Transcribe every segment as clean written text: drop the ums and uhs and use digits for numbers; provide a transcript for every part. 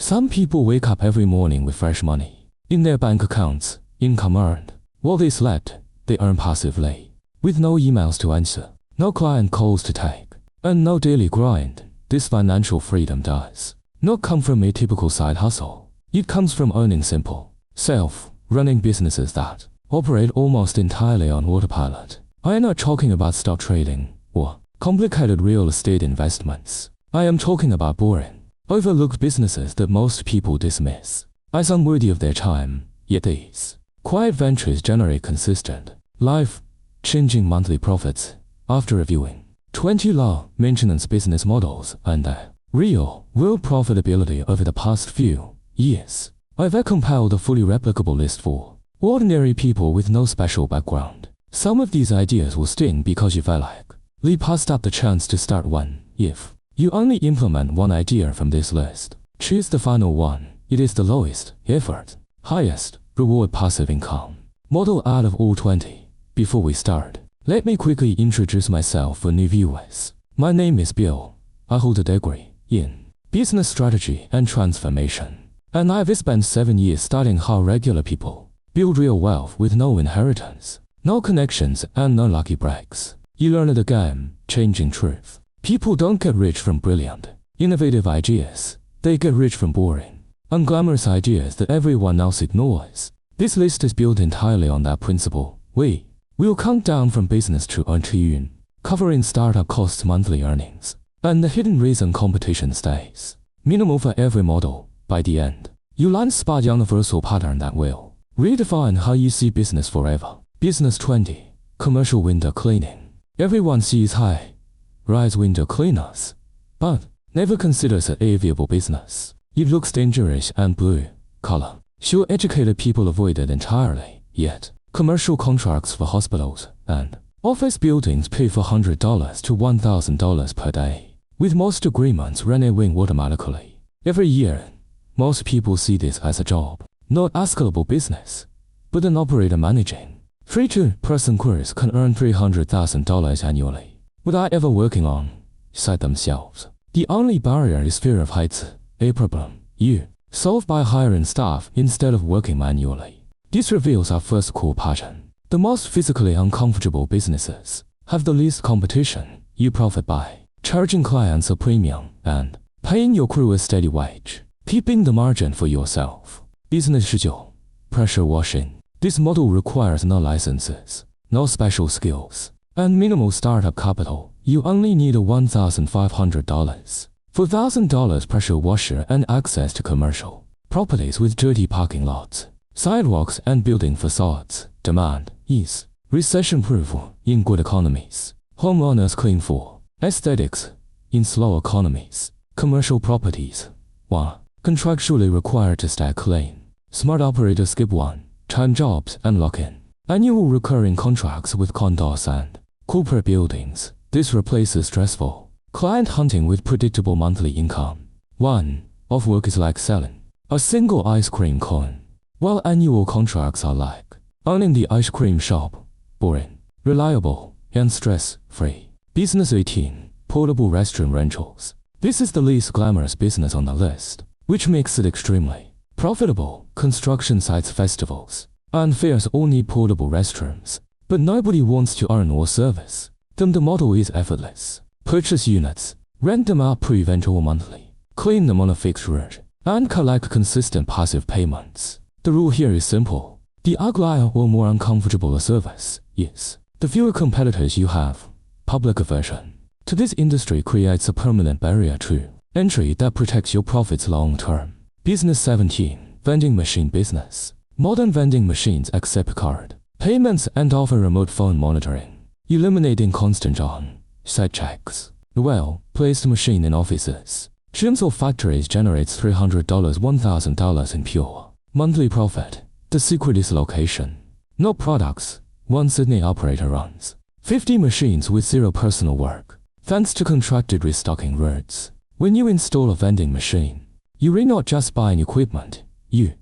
Some people wake up every morning with fresh money in their bank accounts, income earned. While they slept, they earn passively, with no emails to answer, no client calls to take, and no daily grind. This financial freedom does not come from a typical side hustle. It comes from owning simple, self-running businesses that operate almost entirely on autopilot. I am not talking about stock trading or complicated real estate investments. I am talking about boring, overlooked businesses that most people dismiss as unworthy of their time. Yet these quiet ventures generate consistent, life-changing monthly profits. After reviewing 20 low-maintenance business models and their real-world profitability over the past few years, I've compiled a fully replicable list for ordinary people with no special background. Some of these ideas will sting because you felt like you passed up the chance to start one. If you only implement one idea from this list, choose the final one. It is the lowest effort, highest reward passive income model out of all 20. Before we start, let me quickly introduce myself for new viewers. My name is Bill. I hold a degree in business strategy and transformation, and I've spent 7 years studying how regular people build real wealth with no inheritance, no connections, and no lucky breaks. You learn the game-changing truth. People don't get rich from brilliant, innovative ideas. They get rich from boring, unglamorous ideas that everyone else ignores. This list is built entirely on that principle. We'll count down from business to earn trillion, covering startup costs, monthly earnings, and the hidden reason competition stays minimal for every model. By the end, you learn spot universal pattern that will redefine how you see business forever. Business 20. Commercial window cleaning. Everyone sees high-rise window cleaners, but never considers it a viable business. It looks dangerous and blue-collar. Sure, educated people avoid it entirely. Yet, commercial contracts for hospitals and office buildings pay $400 to $1,000 per day, with most agreements renewing automatically every year. Most people see this as a job, not a scalable business, but an operator managing 3 2-person crews can earn $300,000 annually without ever working on site themselves. The only barrier is fear of heights, a problem you solve by hiring staff instead of working manually. This reveals our first core pattern. The most physically uncomfortable businesses have the least competition. You profit by charging clients a premium and paying your crew a steady wage, keeping the margin for yourself. Business 19. Pressure washing. This model requires no licenses, no special skills, and minimal startup capital. You only need $1,500 for $1,000 pressure washer and access to commercial properties with dirty parking lots, sidewalks, and building facades. Demand is recession-proof in good economies. Homeowners clean for aesthetics in slow economies. Commercial properties 1. Contractually required to stay clean. Smart operators skip one-time jobs and lock in annual recurring contracts with condos and corporate buildings. This replaces stressful client hunting with predictable monthly income. 1. Off work is like selling a single ice cream cone, while annual contracts are like owning the ice cream shop. Boring, reliable, and stress-free. Business 18. Portable restroom rentals. This is the least glamorous business on the list, which makes it extremely profitable. Construction sites, festivals, and fairs all need portable restrooms, but nobody wants to own or service them. The model is effortless. Purchase units, rent them out per-event or monthly, clean them on a fixed route, and collect consistent passive payments. The rule here is simple. The uglier or more uncomfortable a service is, the fewer competitors you have. Public aversion to this industry creates a permanent barrier to entry that protects your profits long term. Business 17. Vending machine business. Modern vending machines accept card payments and offer remote phone monitoring, eliminating constant on-site checks. The well-placed machine in offices, gyms, or factories generates $300, $1,000 in pure monthly profit. The secret is location, no products. One Sydney operator runs 50 machines with zero personal work, thanks to contracted restocking routes. When you install a vending machine, you not just buying equipment, you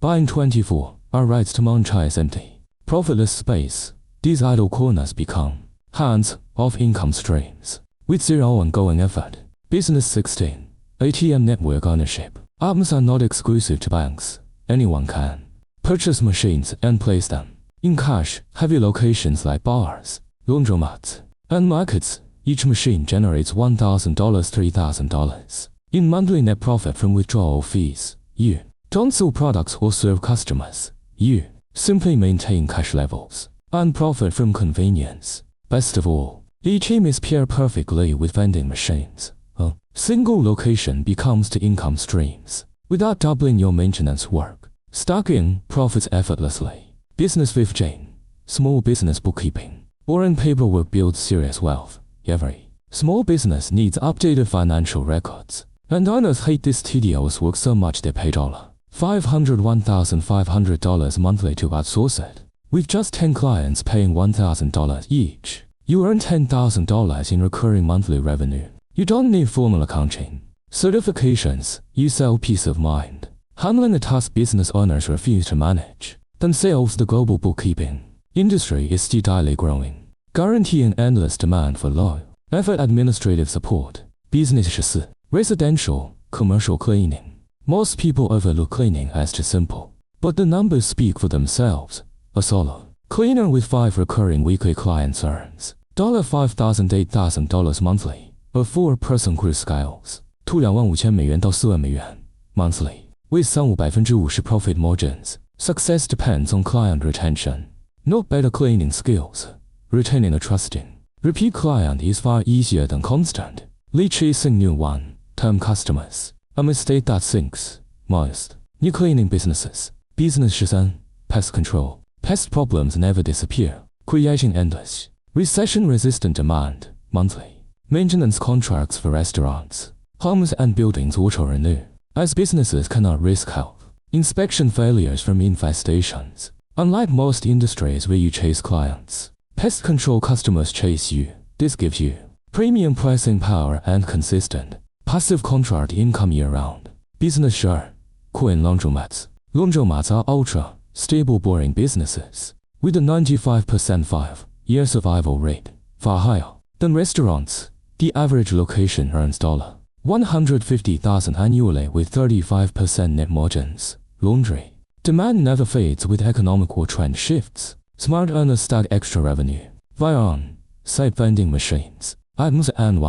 buying 24-hour rights to monetize empty, profitless space. These idle corners become hands-off income streams with zero ongoing effort. Business 16. ATM network ownership. Items are not exclusive to banks. Anyone can purchase machines and place them in cash-heavy locations like bars, laundromats, and markets. Each machine generates $1,000, $3,000 in monthly net profit from withdrawal fees. You don't sell products or serve customers. You simply maintain cash levels and profit from convenience. Best of all, each image pairs perfectly with vending machines. A single location becomes two income streams without doubling your maintenance work. Stacking profits effortlessly. Business 15. Small business bookkeeping. Boring paperwork builds serious wealth. Every small business needs updated financial records, and owners hate this tedious work so much they pay $1,500 monthly to outsource it. With just 10 clients paying $1,000 each, you earn $10,000 in recurring monthly revenue. You don't need formal accounting certifications. You sell peace of mind. Handling a task business owners refuse to manage themselves. The global bookkeeping industry is steadily growing, guaranteeing endless demand for low-effort administrative support. Business 14. Residential, commercial cleaning. Most people overlook cleaning as too simple, but the numbers speak for themselves. A solo cleaner with 5 recurring weekly clients earns $5,000 to $8,000 monthly. A 4-person crew scales to $25,000到$40,000 monthly, with 3-5% profit margins. Success depends on client retention, not better cleaning skills. Retaining a trusting repeat client is far easier than constantly chasing new one-time customers, a mistake that sinks most new cleaning businesses. Business 15. Pest control. Pest problems never disappear, creating endless recession-resistant demand. Monthly maintenance contracts for restaurants, homes, and buildings auto-renew, as businesses cannot risk health inspection failures from infestations. Unlike most industries where you chase clients, pest control customers chase you. This gives you premium pricing power and consistent passive contract income year-round. Business share. Coin laundromats. Laundromats are ultra-stable boring businesses with a 95% 5-year survival rate, far higher than restaurants. The average location earns $150,000 annually with 35% net margins. Laundry demand never fades with economic or trend shifts. Smart earners stack extra revenue via on-site vending machines, items, and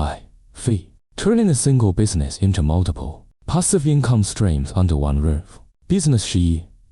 fee, turning a single business into multiple passive income streams under one roof. Business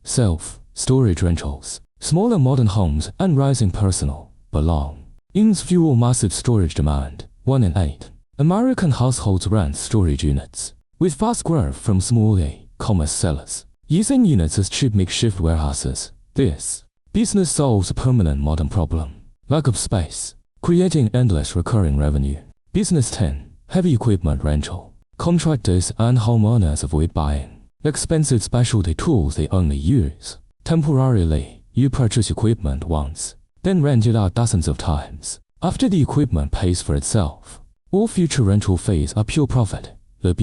self-storage rentals. Smaller modern homes and rising personal belongings fuel massive storage demand. 1 in 8 American households rent storage units, with fast growth from small e-commerce sellers using units as cheap makeshift warehouses. This business solves a permanent modern problem: lack of space, creating endless recurring revenue. Business 10. Heavy equipment rental. Contractors and homeowners avoid buying expensive specialty tools they only use temporarily. You purchase equipment once, then rent it out dozens of times. After the equipment pays for itself, all future rental fees are pure profit. The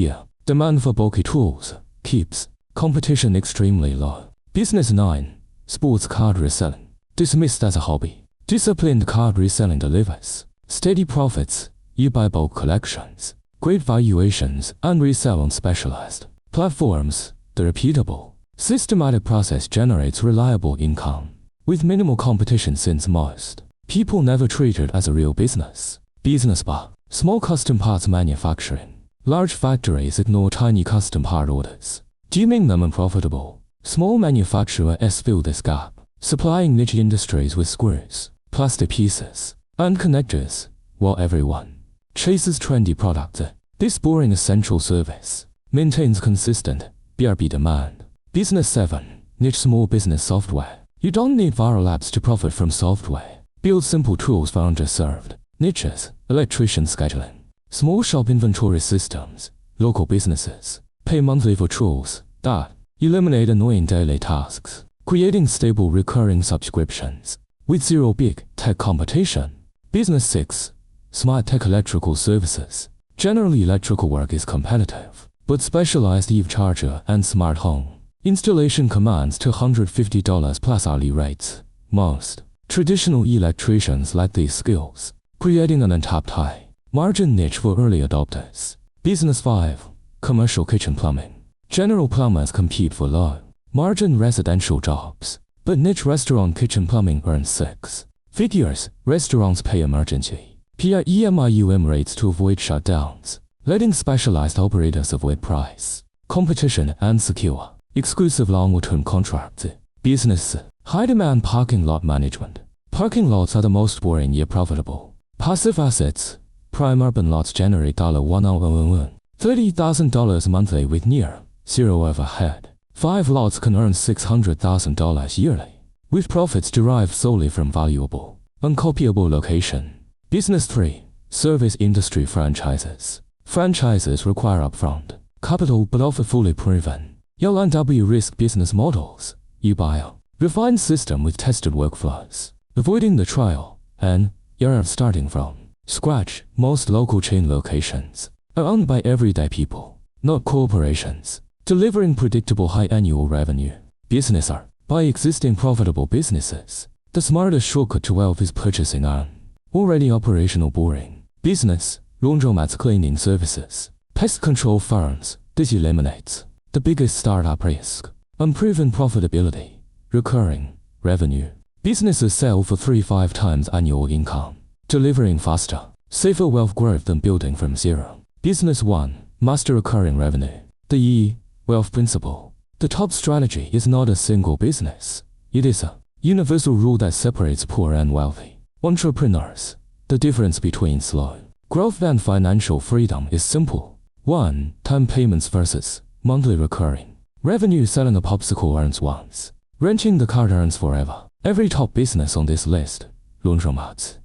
demand for bulky tools keeps competition extremely low. Business 9. Sports card reselling. Dismissed as a hobby, disciplined card reselling delivers steady profits. You buy bulk collections, great valuations, and resell on specialized platforms. The repeatable, systematic process generates reliable income with minimal competition, since most people never treat it as a real business. Business bar. Small custom parts manufacturing. Large factories ignore tiny custom part orders, deeming them unprofitable. Small manufacturers fill this gap, supplying niche industries with screws, plastic pieces, and connectors, while everyone chases trendy products. This boring essential service maintains consistent BRB demand. Business 7. Niche small business software. You don't need viral apps to profit from software. Build simple tools for underserved niches. Electrician scheduling. Small shop inventory systems. Local businesses pay monthly for tools that eliminate annoying daily tasks, creating stable recurring subscriptions with zero big tech competition. Business 6. Smart tech electrical services. Generally, electrical work is competitive, but specialized EV charger and smart home installation commands $250 plus hourly rates. Most traditional electricians lack these skills, creating an untapped high-margin niche for early adopters. Business 5. Commercial kitchen plumbing. General plumbers compete for low-margin residential jobs, but niche restaurant kitchen plumbing earns 6 figures. Restaurants pay emergency PIEMIUM rates to avoid shutdowns, letting specialized operators avoid price competition and secure exclusive long-term contracts. Business. High-demand parking lot management. Parking lots are the most boring yet profitable passive assets. Prime urban lots generate $30,000 monthly with near zero overhead. 5 lots can earn $600,000 yearly, with profits derived solely from valuable, uncopyable location. Business 3. Service industry franchises. Franchises require upfront capital but offer fully proven L&W risk business models. You buy a refined system with tested workflows, avoiding the trial and error of starting from scratch. Most local chain locations are owned by everyday people, not corporations, delivering predictable high annual revenue. Business are by existing profitable businesses. The smartest shortcut to wealth is purchasing an already operational boring business. Laundromats, cleaning services, pest control firms. This eliminates the biggest startup risk, unproven profitability, recurring revenue. Businesses sell for 3-5 times annual income, delivering faster, safer wealth growth than building from zero. Business 1. Master recurring revenue. The wealth principle. The top strategy is not a single business. It is a universal rule that separates poor and wealthy entrepreneurs. The difference between slow growth and financial freedom is simple. 1. Time payments versus monthly recurring revenue. Selling a popsicle earns once. Renting the car earns forever. Every top business on this list, laundromats,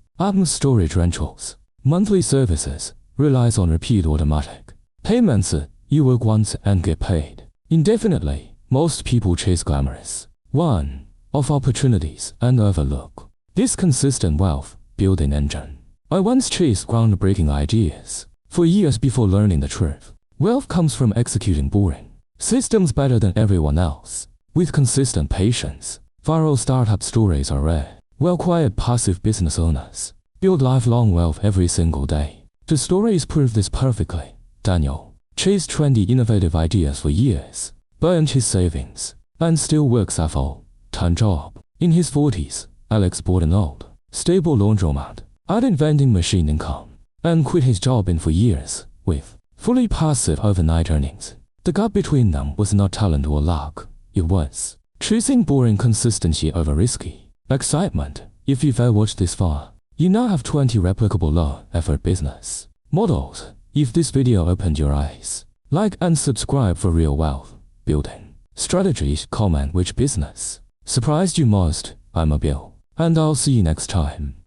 storage rentals, monthly services, relies on repeat automatic payments. You work once and get paid indefinitely. Most people chase glamorous one of opportunities and overlook this consistent wealth building engine. I once chased groundbreaking ideas for years before learning the truth. Wealth comes from executing boring systems better than everyone else. With consistent patience, viral startup stories are rare. Well-quiet passive business owners build lifelong wealth every single day. The stories prove this perfectly. Daniel chased trendy innovative ideas for years, burned his savings, and still works a full-time job. In his 40s, Alex bought an old, stable laundromat, added vending machine income, and quit his job in 4 years, with fully passive overnight earnings. The gap between them was not talent or luck, it was choosing boring consistency over risky excitement. If you've ever watched this far, you now have 20 replicable low-effort business models. If this video opened your eyes, like and subscribe for real wealth building strategies. Comment which business surprised you most. I'm Bill, and I'll see you next time.